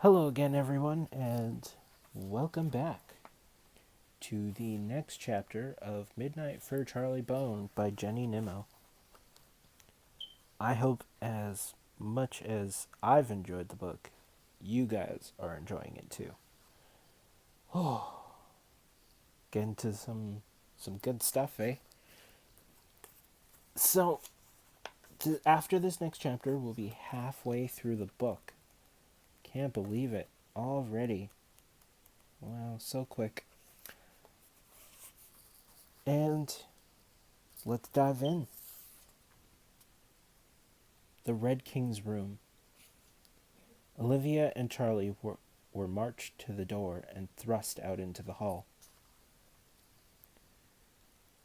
Hello again, everyone, and welcome back to the next chapter of Midnight for Charlie Bone by Jenny Nimmo. I hope as much as I've enjoyed the book, you guys are enjoying it too. Oh, get into some good stuff, eh? So, after this next chapter, we'll be halfway through the book. Can't believe it already. Wow, so quick. And let's dive in. The Red King's room. Olivia and Charlie were marched to the door and thrust out into the hall.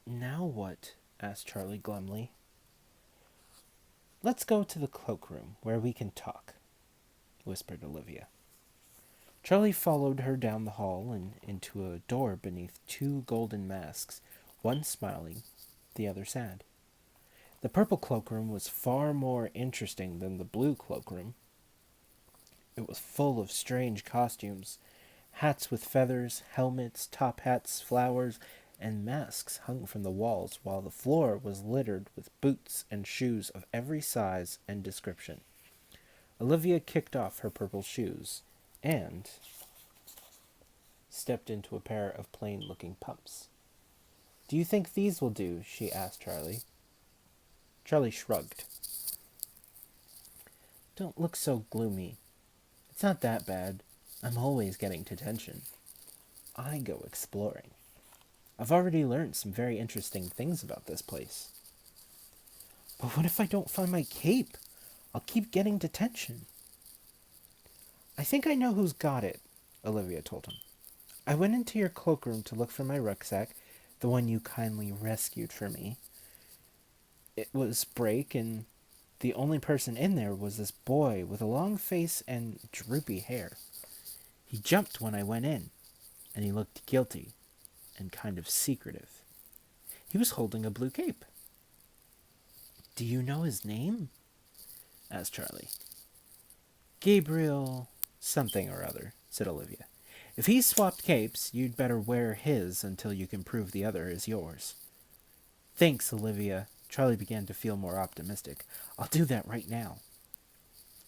Now what? Asked Charlie glumly. Let's go to the cloakroom, where we can talk, whispered Olivia. Charlie followed her down the hall and into a door beneath two golden masks, one smiling, the other sad. The purple cloakroom was far more interesting than the blue cloakroom. It was full of strange costumes. Hats with feathers, helmets, top hats, flowers, and masks hung from the walls, while the floor was littered with boots and shoes of every size and description. Olivia kicked off her purple shoes and stepped into a pair of plain-looking pumps. Do you think these will do? She asked Charlie. Charlie shrugged. Don't look so gloomy. It's not that bad. I'm always getting detention. I go exploring. I've already learned some very interesting things about this place. But what if I don't find my cape? I'll keep getting detention. I think I know who's got it, Olivia told him. I went into your cloakroom to look for my rucksack, the one you kindly rescued for me. It was break, and the only person in there was this boy with a long face and droopy hair. He jumped when I went in, and he looked guilty and kind of secretive. He was holding a blue cape. Do you know his name? Asked Charlie. Gabriel something or other, said Olivia. If he swapped capes, you'd better wear his until you can prove the other is yours. Thanks, Olivia. Charlie began to feel more optimistic. I'll do that right now.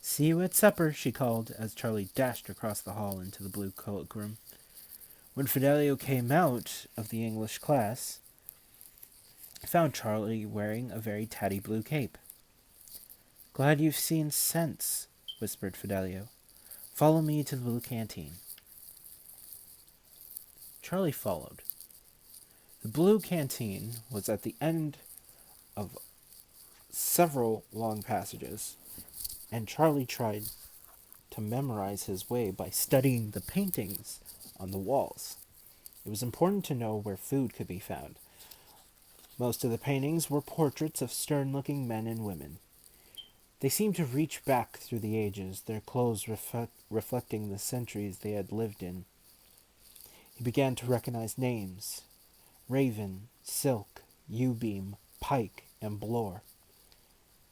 See you at supper, she called, as Charlie dashed across the hall into the blue cloakroom. When Fidelio came out of the English class, he found Charlie wearing a very tatty blue cape. Glad you've seen sense, whispered Fidelio. Follow me to the blue canteen. Charlie followed. The blue canteen was at the end of several long passages, and Charlie tried to memorize his way by studying the paintings on the walls. It was important to know where food could be found. Most of the paintings were portraits of stern-looking men and women. They seemed to reach back through the ages, their clothes reflecting the centuries they had lived in. He began to recognize names: Raven, Silk, U-Beam, Pike, and Blore.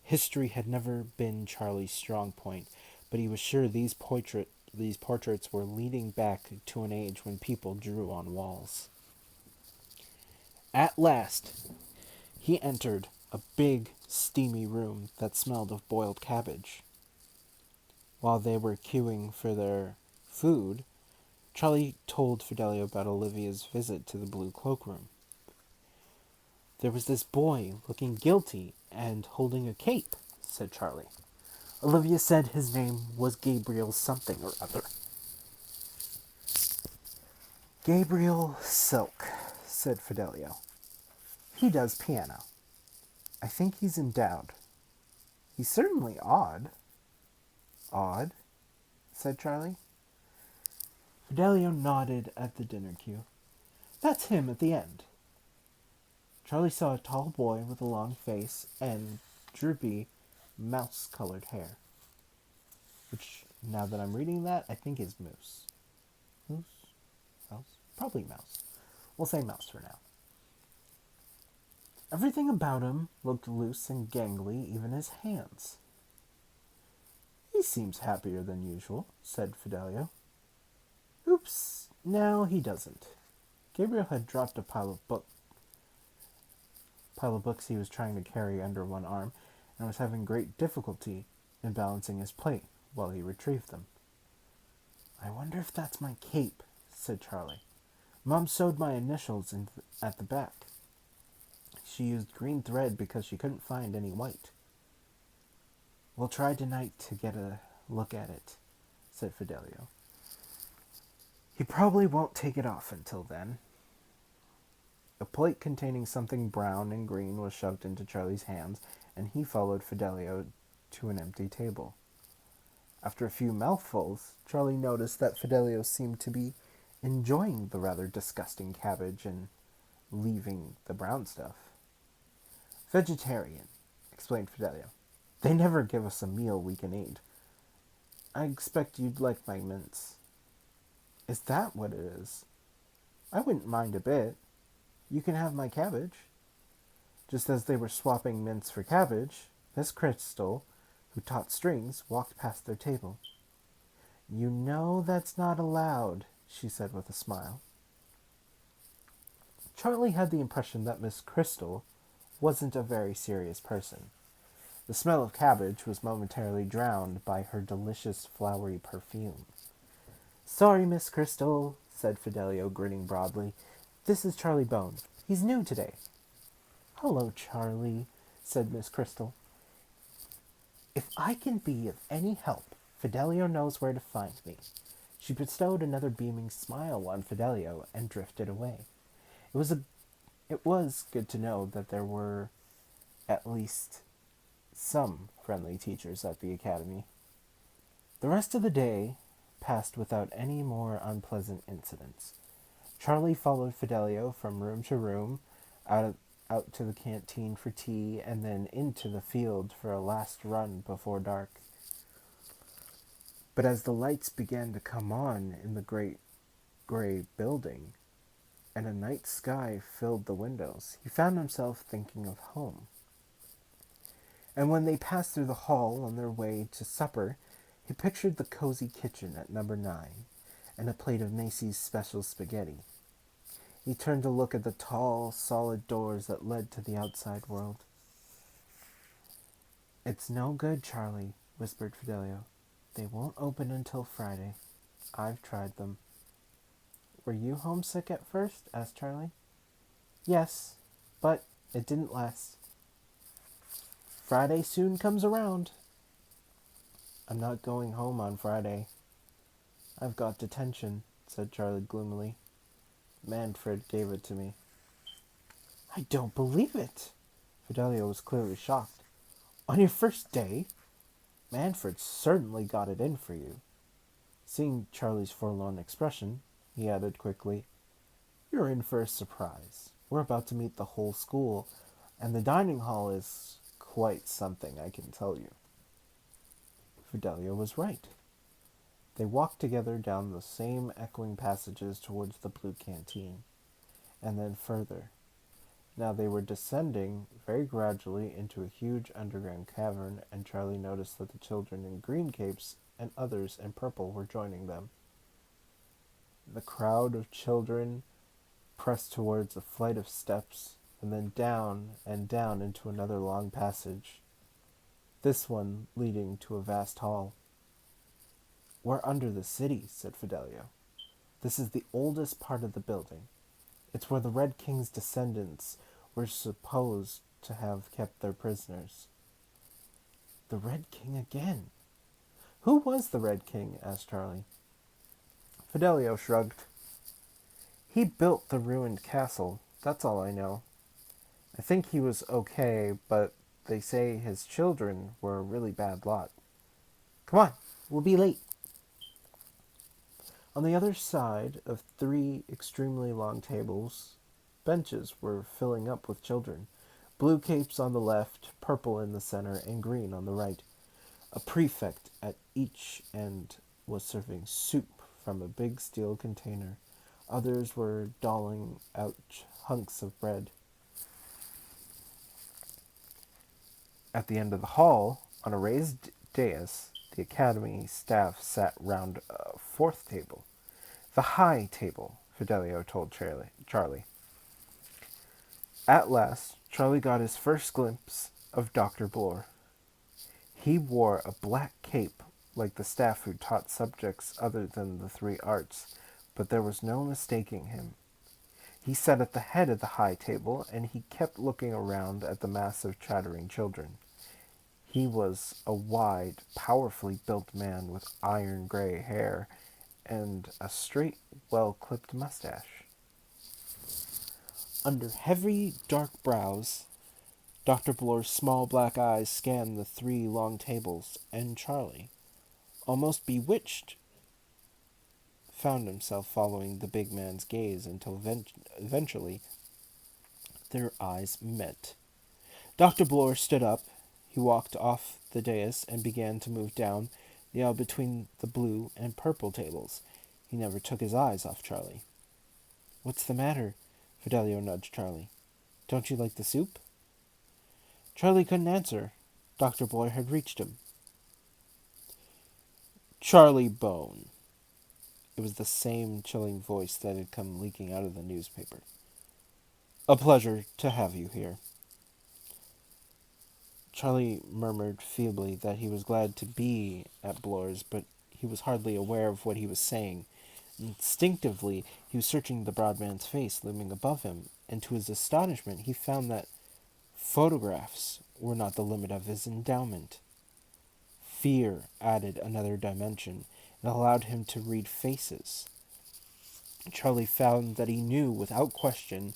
History had never been Charlie's strong point, but he was sure these portraits were leading back to an age when people drew on walls. At last, he entered a big, steamy room that smelled of boiled cabbage. While they were queuing for their food, Charlie told Fidelio about Olivia's visit to the blue cloakroom. There was this boy looking guilty and holding a cape, said Charlie. Olivia said his name was Gabriel something or other. Gabriel Silk, said Fidelio. He does piano. I think he's endowed. He's certainly odd. Odd? Said Charlie. Fidelio nodded at the dinner queue. That's him at the end. Charlie saw a tall boy with a long face and droopy, mouse-colored hair. Which, now that I'm reading that, I think is moose. Moose? Mouse? Probably mouse. We'll say mouse for now. Everything about him looked loose and gangly, even his hands. He seems happier than usual, said Fidelio. Oops, now he doesn't. Gabriel had dropped a pile of books he was trying to carry under one arm, and was having great difficulty in balancing his plate while he retrieved them. I wonder if that's my cape, said Charlie. Mom sewed my initials at the back. She used green thread because she couldn't find any white. We'll try tonight to get a look at it, said Fidelio. He probably won't take it off until then. A plate containing something brown and green was shoved into Charlie's hands, and he followed Fidelio to an empty table. After a few mouthfuls, Charlie noticed that Fidelio seemed to be enjoying the rather disgusting cabbage and leaving the brown stuff. Vegetarian, explained Fidelio. They never give us a meal we can eat. I expect you'd like my mince. Is that what it is? I wouldn't mind a bit. You can have my cabbage. Just as they were swapping mince for cabbage, Miss Crystal, who taught strings, walked past their table. You know that's not allowed, she said with a smile. Charlie had the impression that Miss Crystal wasn't a very serious person. The smell of cabbage was momentarily drowned by her delicious flowery perfume. Sorry, Miss Crystal, said Fidelio, grinning broadly. This is Charlie Bone. He's new today. Hello, Charlie, said Miss Crystal. If I can be of any help, Fidelio knows where to find me. She bestowed another beaming smile on Fidelio and drifted away. It was good to know that there were at least some friendly teachers at the academy. The rest of the day passed without any more unpleasant incidents. Charlie followed Fidelio from room to room, out to the canteen for tea, and then into the field for a last run before dark. But as the lights began to come on in the great gray building, and a night sky filled the windows, he found himself thinking of home. And when they passed through the hall on their way to supper, he pictured the cozy kitchen at number 9 and a plate of Macy's special spaghetti. He turned to look at the tall, solid doors that led to the outside world. It's no good, Charlie, whispered Fidelio. They won't open until Friday. I've tried them. Were you homesick at first? Asked Charlie. Yes, but it didn't last. Friday soon comes around. I'm not going home on Friday. I've got detention, said Charlie gloomily. Manfred gave it to me. I don't believe it. Fidelio was clearly shocked. On your first day? Manfred certainly got it in for you. Seeing Charlie's forlorn expression, he added quickly, You're in for a surprise. We're about to meet the whole school, and the dining hall is quite something, I can tell you. Fidelio was right. They walked together down the same echoing passages towards the blue canteen, and then further. Now they were descending very gradually into a huge underground cavern, and Charlie noticed that the children in green capes and others in purple were joining them. The crowd of children pressed towards a flight of steps, and then down and down into another long passage, this one leading to a vast hall. We're under the city, said Fidelio. This is the oldest part of the building. It's where the Red King's descendants were supposed to have kept their prisoners. The Red King again. Who was the Red King? Asked Charlie. Fidelio shrugged. He built the ruined castle. That's all I know. I think he was okay, but they say his children were a really bad lot. Come on, we'll be late. On the other side of 3 extremely long tables, benches were filling up with children. Blue capes on the left, purple in the center, and green on the right. A prefect at each end was serving soup from a big steel container. Others were doling out hunks of bread. At the end of the hall, on a raised dais, The academy staff sat round a fourth table. The high table, Fidelio told Charlie. At last, Charlie got his first glimpse of Dr. Bloor. He wore a black cape like the staff who taught subjects other than the three arts, but there was no mistaking him. He sat at the head of the high table, and he kept looking around at the mass of chattering children. He was a wide, powerfully built man with iron gray hair and a straight, well-clipped mustache. Under heavy, dark brows, Dr. Bloor's small black eyes scanned the three long tables, and Charlie, almost bewitched, found himself following the big man's gaze until eventually their eyes met. Dr. Bloor stood up. He walked off the dais and began to move down the aisle between the blue and purple tables. He never took his eyes off Charlie. "What's the matter?" Fidelio nudged Charlie. "Don't you like the soup?" Charlie couldn't answer. Dr. Bloor had reached him. "Charlie Bone." It was the same chilling voice that had come leaking out of the newspaper. "A pleasure to have you here." Charlie murmured feebly that he was glad to be at Bloor's, but he was hardly aware of what he was saying. Instinctively, he was searching the broad man's face looming above him, and to his astonishment he found that photographs were not the limit of his endowment. Fear added another dimension and allowed him to read faces. Charlie found that he knew, without question,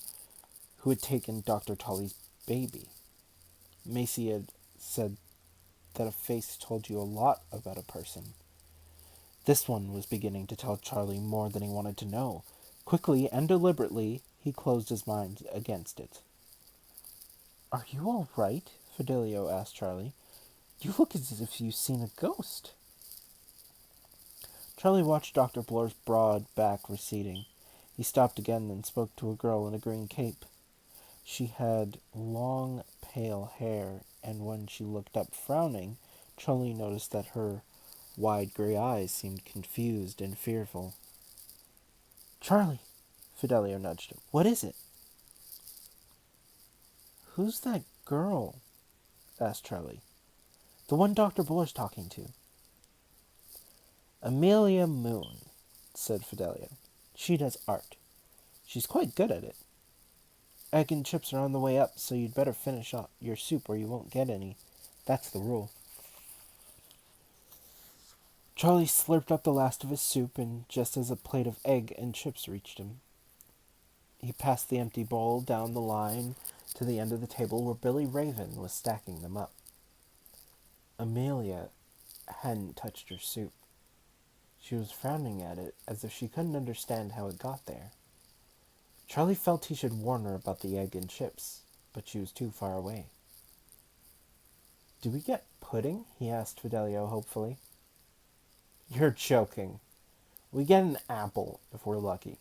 who had taken Dr. Tully's baby. Macy had said that a face told you a lot about a person. This one was beginning to tell Charlie more than he wanted to know. Quickly and deliberately, he closed his mind against it. "Are you all right?" Fidelio asked Charlie. "You look as if you've seen a ghost." Charlie watched Dr. Bloor's broad back receding. He stopped again and spoke to a girl in a green cape. She had long, pale hair, and when she looked up frowning, Charlie noticed that her wide gray eyes seemed confused and fearful. "Charlie," Fidelio nudged him. "What is it?" "Who's that girl?" asked Charlie. "The one Dr. Bloor's talking to." "Amelia Moon," said Fidelio. "She does art. She's quite good at it. Egg and chips are on the way up, so you'd better finish up your soup or you won't get any. That's the rule." Charlie slurped up the last of his soup, and just as a plate of egg and chips reached him, he passed the empty bowl down the line to the end of the table where Billy Raven was stacking them up. Amelia hadn't touched her soup. She was frowning at it as if she couldn't understand how it got there. Charlie felt he should warn her about the egg and chips, but she was too far away. "Do we get pudding?" he asked Fidelio hopefully. "You're joking. We get an apple if we're lucky,"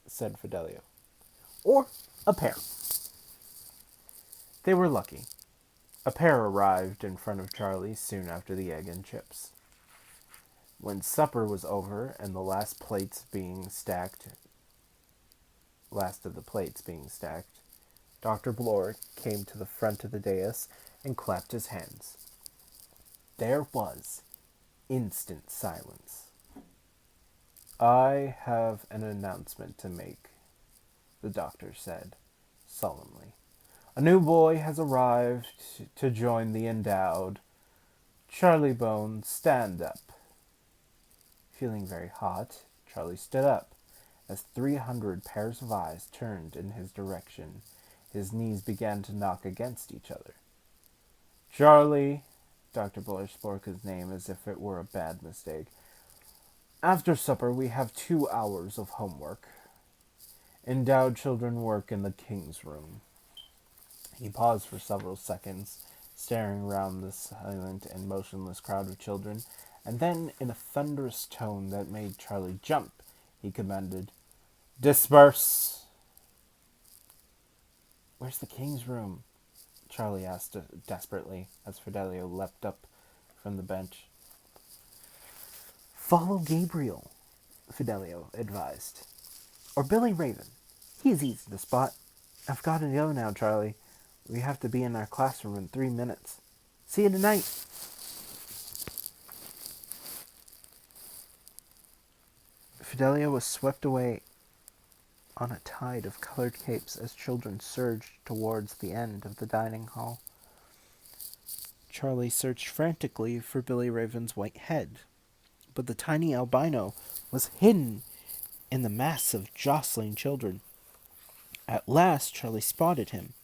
said Fidelio. "Or a pear." They were lucky. A pear arrived in front of Charlie soon after the egg and chips. When supper was over and the last of the plates being stacked, Dr. Bloor came to the front of the dais and clapped his hands. There was instant silence. "I have an announcement to make," the doctor said solemnly. "A new boy has arrived to join the endowed. Charlie Bone, stand up." Feeling very hot, Charlie stood up. As 300 pairs of eyes turned in his direction, his knees began to knock against each other. "Charlie," Dr. Bloor spoke his name as if it were a bad mistake. "After supper we have 2 hours of homework. Endowed children work in the king's room." He paused for several seconds, staring round the silent and motionless crowd of children, and then, in a thunderous tone that made Charlie jump, he commanded, "Disperse!" "Where's the king's room?" Charlie asked desperately, as Fidelio leapt up from the bench. Follow Gabriel, Fidelio advised. Or Billy Raven. He's easy to spot. I've got to go now, Charlie. We have to be in our classroom in 3 minutes. See you tonight. Fidelio was swept away on a tide of colored capes as children surged towards the end of the dining hall. Charlie searched frantically for Billy Raven's white head, but the tiny albino was hidden in the mass of jostling children. At last, Charlie spotted him.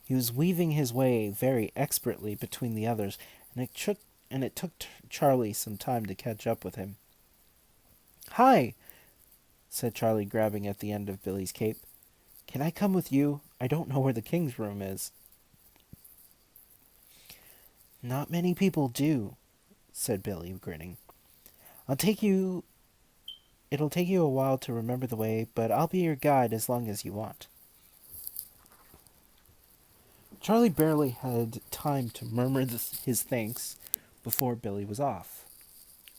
He was weaving his way very expertly between the others, and it took Charlie some time to catch up with him. "Hi," said Charlie, grabbing at the end of Billy's cape. "Can I come with you? I don't know where the king's room is." "Not many people do," said Billy, grinning. It'll take you a while to remember the way, but I'll be your guide as long as you want." Charlie barely had time to murmur his thanks before Billy was off.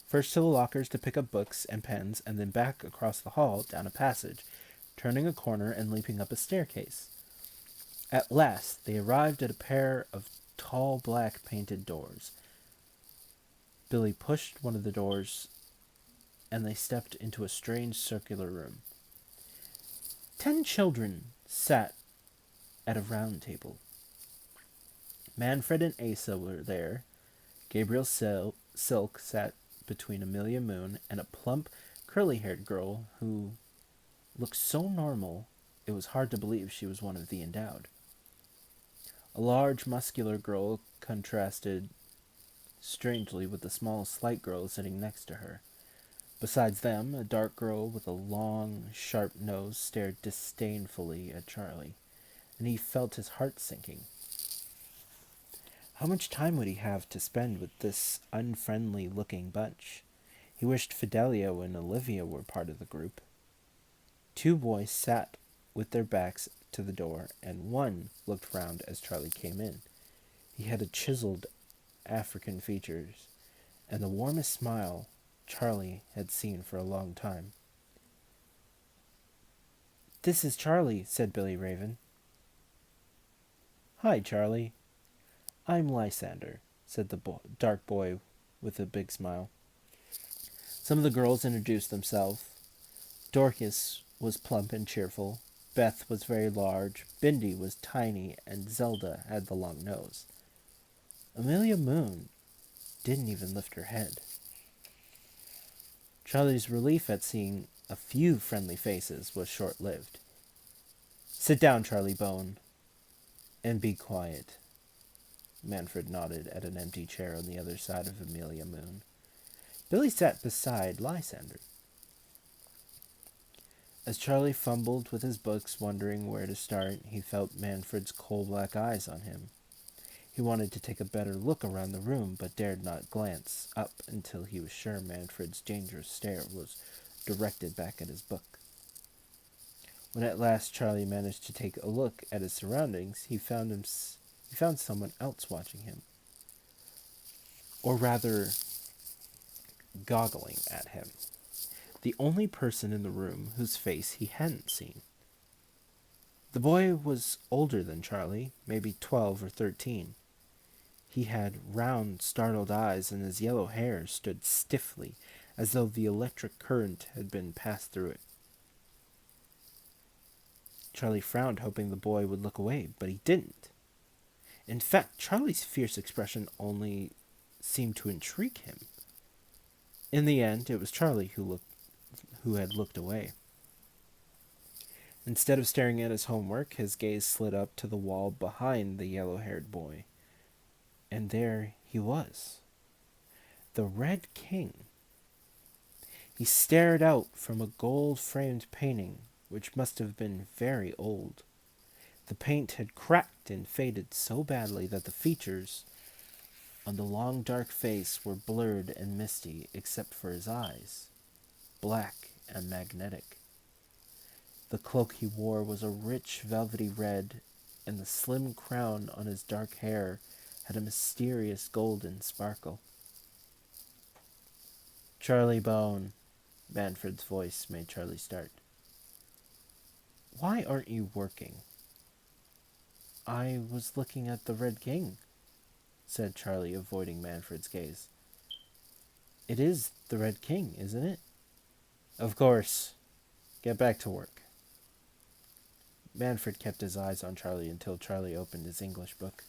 First to the lockers to pick up books and pens, and then back across the hall down a passage, turning a corner and leaping up a staircase. At last, they arrived at a pair of tall black painted doors. Billy pushed one of the doors, and they stepped into a strange circular room. 10 children sat at a round table. Manfred and Asa were there. Gabriel Silk sat between Amelia Moon and a plump, curly-haired girl who looked so normal it was hard to believe she was one of the endowed. A large, muscular girl contrasted strangely with the small, slight girl sitting next to her. Besides them, a dark girl with a long, sharp nose stared disdainfully at Charlie, and he felt his heart sinking. How much time would he have to spend with this unfriendly-looking bunch? He wished Fidelio and Olivia were part of the group. 2 boys sat with their backs to the door, and one looked round as Charlie came in. He had chiseled African features, and the warmest smile Charlie had seen for a long time. "This is Charlie," said Billy Raven. "Hi, Charlie. I'm Lysander," said the dark boy with a big smile. Some of the girls introduced themselves. Dorcas was plump and cheerful. Beth was very large. Bindi was tiny, and Zelda had the long nose. Amelia Moon didn't even lift her head. Charlie's relief at seeing a few friendly faces was short-lived. "Sit down, Charlie Bone, and be quiet." Manfred nodded at an empty chair on the other side of Amelia Moon. Billy sat beside Lysander. As Charlie fumbled with his books, wondering where to start, he felt Manfred's coal-black eyes on him. He wanted to take a better look around the room, but dared not glance up until he was sure Manfred's dangerous stare was directed back at his book. When at last Charlie managed to take a look at his surroundings, he found someone else watching him. Or rather, goggling at him. The only person in the room whose face he hadn't seen. The boy was older than Charlie, maybe 12 or 13. He had round, startled eyes, and his yellow hair stood stiffly, as though the electric current had been passed through it. Charlie frowned, hoping the boy would look away, but he didn't. In fact, Charlie's fierce expression only seemed to intrigue him. In the end, it was Charlie who had looked away. Instead of staring at his homework, his gaze slid up to the wall behind the yellow-haired boy. And there he was. The Red King. He stared out from a gold-framed painting, which must have been very old. The paint had cracked and faded so badly that the features on the long dark face were blurred and misty except for his eyes, black and magnetic. The cloak he wore was a rich velvety red, and the slim crown on his dark hair had a mysterious golden sparkle. Charlie Bone. Manfred's voice made Charlie start. Why aren't you working? I was looking at the Red King, said Charlie, avoiding Manfred's gaze. It is the Red King, isn't it? Of course. Get back to work. Manfred kept his eyes on Charlie until Charlie opened his English book.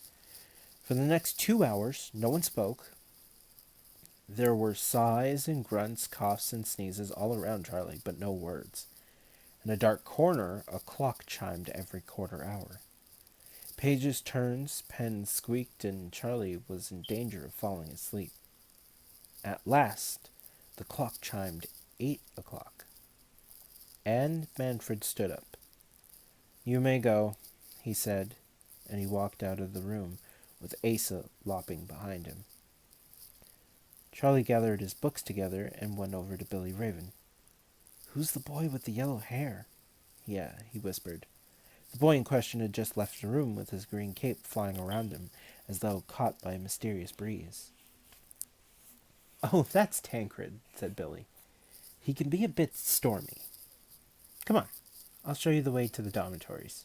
For the next 2 hours, no one spoke. There were sighs and grunts, coughs and sneezes all around Charlie, but no words. In a dark corner, a clock chimed every quarter hour. Pages turned, pens squeaked, and Charlie was in danger of falling asleep. At last, the clock chimed 8 o'clock. And Manfred stood up. You may go, he said, and he walked out of the room, with Asa lopping behind him. Charlie gathered his books together and went over to Billy Raven. Who's the boy with the yellow hair? Yeah, he whispered. The boy in question had just left the room with his green cape flying around him, as though caught by a mysterious breeze. Oh, that's Tancred, said Billy. He can be a bit stormy. Come on, I'll show you the way to the dormitories.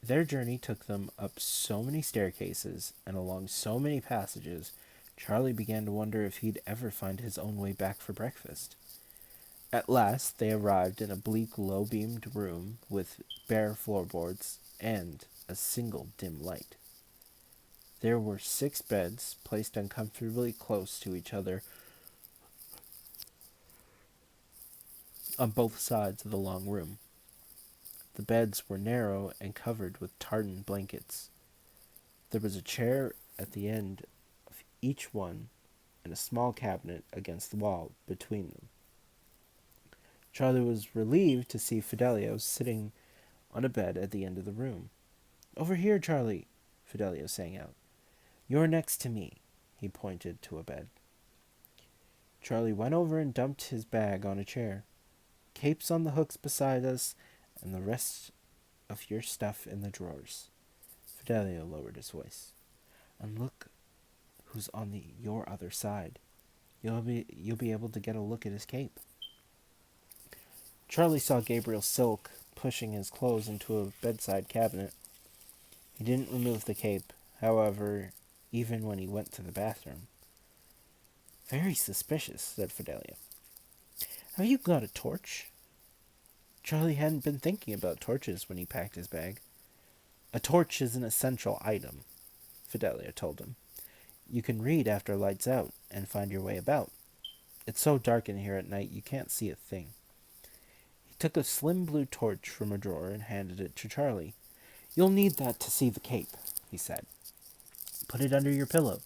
Their journey took them up so many staircases and along so many passages, Charlie began to wonder if he'd ever find his own way back for breakfast. At last, they arrived in a bleak, low-beamed room with bare floorboards and a single dim light. There were 6 beds, placed uncomfortably close to each other on both sides of the long room. The beds were narrow and covered with tartan blankets. There was a chair at the end of each one and a small cabinet against the wall between them. Charlie was relieved to see Fidelio sitting on a bed at the end of the room. Over here, Charlie, Fidelio sang out. You're next to me. He pointed to a bed. Charlie went over and dumped his bag on a chair. Cape's on the hooks beside us, and the rest of your stuff in the drawers. Fidelio lowered his voice. And look who's on your other side. You'll be able to get a look at his cape. Charlie saw Gabriel Silk pushing his clothes into a bedside cabinet. He didn't remove the cape, however, even when he went to the bathroom. Very suspicious, said Fidelio. Have you got a torch? Charlie hadn't been thinking about torches when he packed his bag. A torch is an essential item, Fidelio told him. You can read after lights out and find your way about. It's so dark in here at night you can't see a thing. He took a slim blue torch from a drawer and handed it to Charlie. You'll need that to see the cape, he said. Put it under your pillow.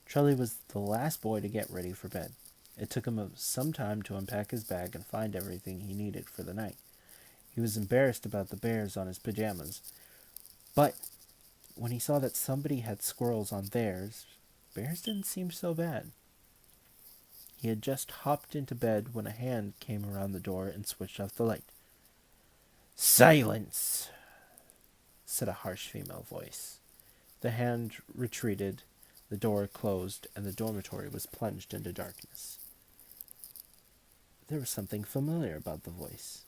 Charlie was the last boy to get ready for bed. It took him some time to unpack his bag and find everything he needed for the night. He was embarrassed about the bears on his pajamas, but when he saw that somebody had squirrels on theirs, bears didn't seem so bad. He had just hopped into bed when a hand came around the door and switched off the light. Silence, said a harsh female voice. The hand retreated, the door closed, and the dormitory was plunged into darkness. There was something familiar about the voice,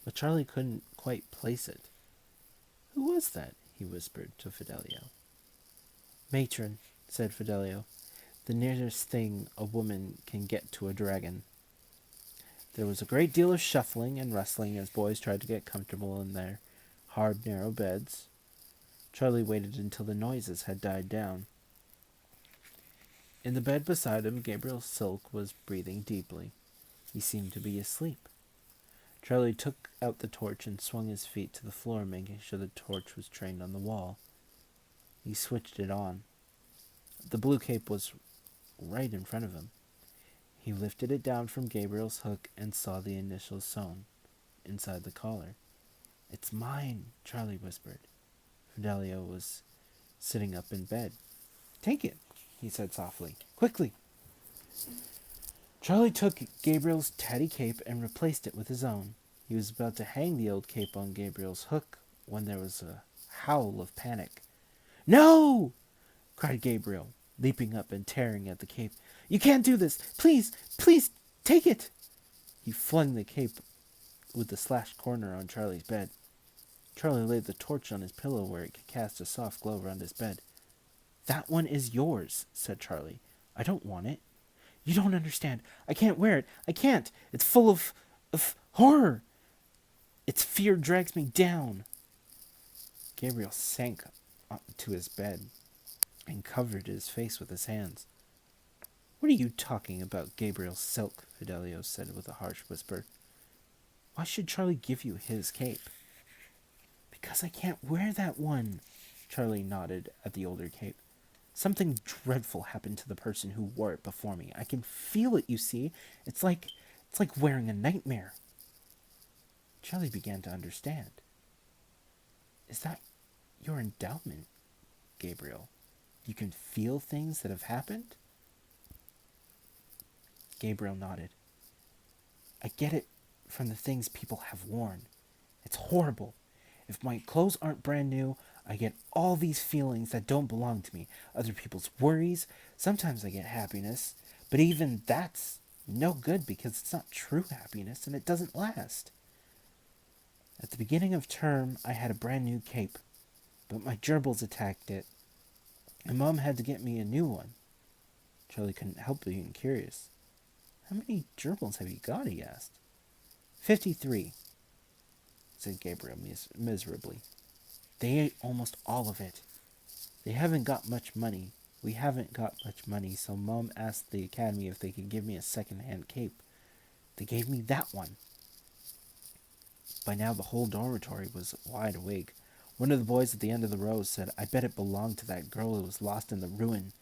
but Charlie couldn't quite place it. Who was that? He whispered to Fidelio. Matron, said Fidelio, the nearest thing a woman can get to a dragon. There was a great deal of shuffling and rustling as boys tried to get comfortable in their hard, narrow beds. Charlie waited until the noises had died down. In the bed beside him, Gabriel Silk was breathing deeply. He seemed to be asleep. Charlie took out the torch and swung his feet to the floor, making sure the torch was trained on the wall. He switched it on. The blue cape was right in front of him. He lifted it down from Gabriel's hook and saw the initials sewn inside the collar. It's mine, Charlie whispered. Fidelio was sitting up in bed. Take it, he said softly. Quickly. Charlie took Gabriel's tatty cape and replaced it with his own. He was about to hang the old cape on Gabriel's hook when there was a howl of panic. No! Cried Gabriel. leaping up and tearing at the cape. "You can't do this! Please, please, take it!" He flung the cape with the slashed corner on Charlie's bed. Charlie laid the torch on his pillow where it could cast a soft glow around his bed. "That one is yours," said Charlie. "I don't want it." "You don't understand. I can't wear it. I can't. It's full of horror. Its fear drags me down." Gabriel sank to his bed and covered his face with his hands. "What are you talking about, Gabriel Silk?" Fidelio said with a harsh whisper. "Why should Charlie give you his cape?" "Because I can't wear that one." Charlie nodded at the older cape. "Something dreadful happened to the person who wore it before me. I can feel it, you see. It's like wearing a nightmare." Charlie began to understand. "Is that your endowment, Gabriel? You can feel things that have happened?" Gabriel nodded. "I get it from the things people have worn. It's horrible. If my clothes aren't brand new, I get all these feelings that don't belong to me. Other people's worries. Sometimes I get happiness. But even that's no good because it's not true happiness and it doesn't last. At the beginning of term, I had a brand new cape, but my gerbils attacked it, and Mom had to get me a new one." Charlie couldn't help being curious. "How many gerbils have you got?" he asked. 53, said Gabriel miserably. "They ate almost all of it. They haven't got much money. We haven't got much money, so Mom asked the academy if they could give me a second-hand cape. They gave me that one." By now the whole dormitory was wide awake. One of the boys at the end of the row said, "I bet it belonged to that girl who was lost in the ruin.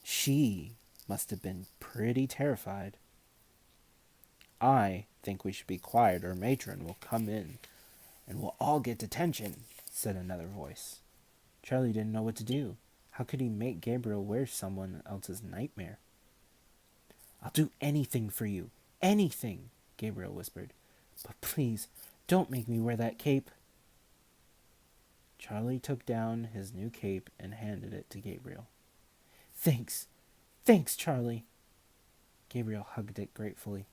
She must have been pretty terrified." "I think we should be quiet or matron will come in and we'll all get detention," said another voice. Charlie didn't know what to do. How could he make Gabriel wear someone else's nightmare? "I'll do anything for you. Anything," Gabriel whispered. "But please, don't make me wear that cape." Charlie took down his new cape and handed it to Gabriel. Thanks, Charlie." Gabriel hugged it gratefully.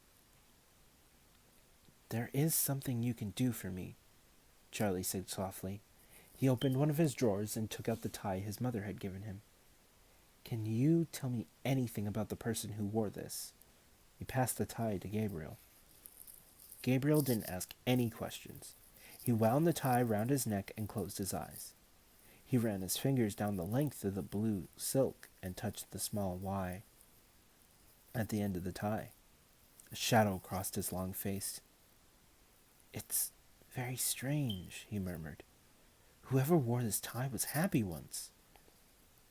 "There is something you can do for me," Charlie said softly. He opened one of his drawers and took out the tie his mother had given him. "Can you tell me anything about the person who wore this?" He passed the tie to Gabriel. Gabriel didn't ask any questions. He wound the tie round his neck and closed his eyes. He ran his fingers down the length of the blue silk and touched the small Y at the end of the tie. A shadow crossed his long face. "It's very strange," he murmured. "Whoever wore this tie was happy once.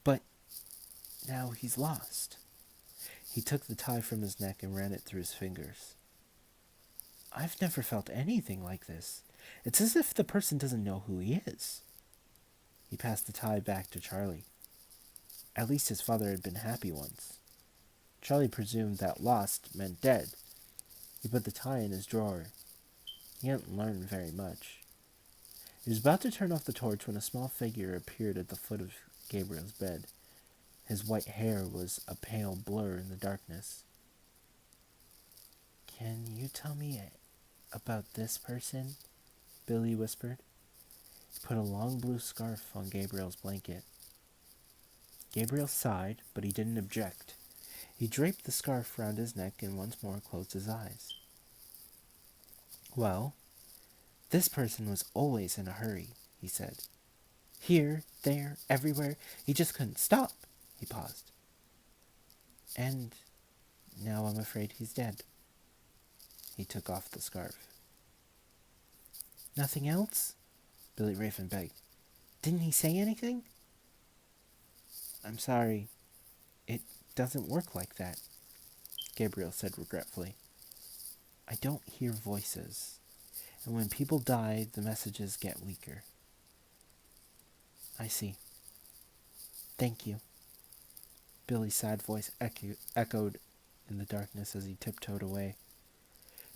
But now he's lost." He took the tie from his neck and ran it through his fingers. "I've never felt anything like this. It's as if the person doesn't know who he is." He passed the tie back to Charlie. At least his father had been happy once. Charlie presumed that lost meant dead. He put the tie in his drawer. He hadn't learned very much. He was about to turn off the torch when a small figure appeared at the foot of Gabriel's bed. His white hair was a pale blur in the darkness. "Can you tell me about this person?" Billy whispered. He put a long blue scarf on Gabriel's blanket. Gabriel sighed, but he didn't object. He draped the scarf round his neck and once more closed his eyes. "Well, this person was always in a hurry," he said. "Here, there, everywhere. He just couldn't stop." He paused. "And now I'm afraid he's dead." He took off the scarf. "Nothing else?" Billy Raven begged. "Didn't he say anything?" "I'm sorry. It doesn't work like that," Gabriel said regretfully. "I don't hear voices, and when people die, the messages get weaker." "I see. Thank you." Billy's sad voice echoed in the darkness as he tiptoed away.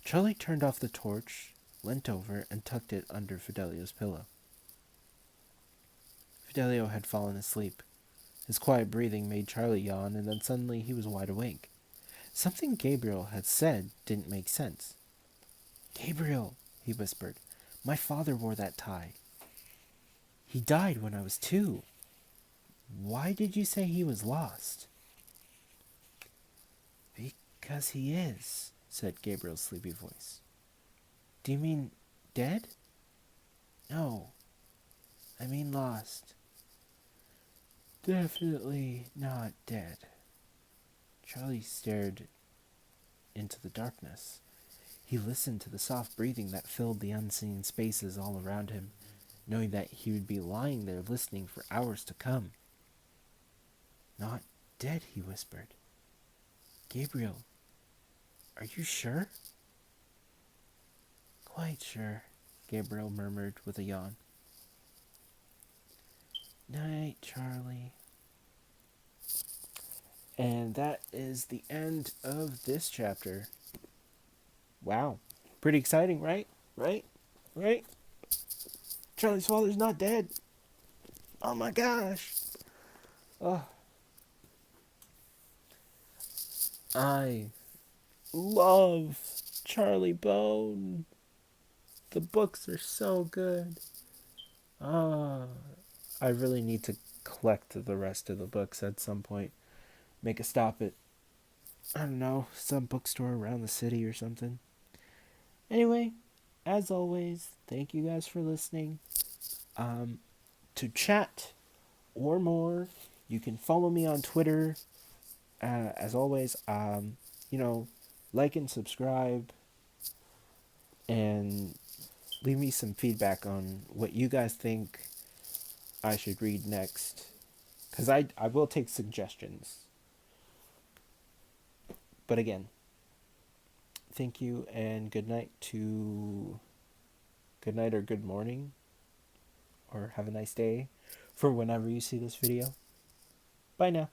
Charlie turned off the torch, leant over, and tucked it under Fidelio's pillow. Fidelio had fallen asleep. His quiet breathing made Charlie yawn, and then suddenly he was wide awake. Something Gabriel had said didn't make sense. "Gabriel," he whispered, "my father wore that tie. He died when I was 2. Why did you say he was lost?" "Because he is," said Gabriel's sleepy voice. "Do you mean dead?" "No, I mean lost. Definitely not dead." Charlie stared into the darkness. He listened to the soft breathing that filled the unseen spaces all around him, knowing that he would be lying there listening for hours to come. "Not dead," he whispered. "Gabriel, are you sure?" "Quite sure," Gabriel murmured with a yawn. "Night, Charlie." And that is the end of this chapter. Wow. Pretty exciting, right? Right? Right? Charlie's father's not dead. Oh my gosh. Oh, I love Charlie Bone. The books are so good. Ah, I really need to collect the rest of the books at some point. Make a stop at, I don't know, some bookstore around the city or something. Anyway, as always, thank you guys for listening. To chat or more, you can follow me on Twitter. As always, you know, like and subscribe, and leave me some feedback on what you guys think I should read next. Because I will take suggestions. But again, thank you and good night or good morning or have a nice day for whenever you see this video. Bye now.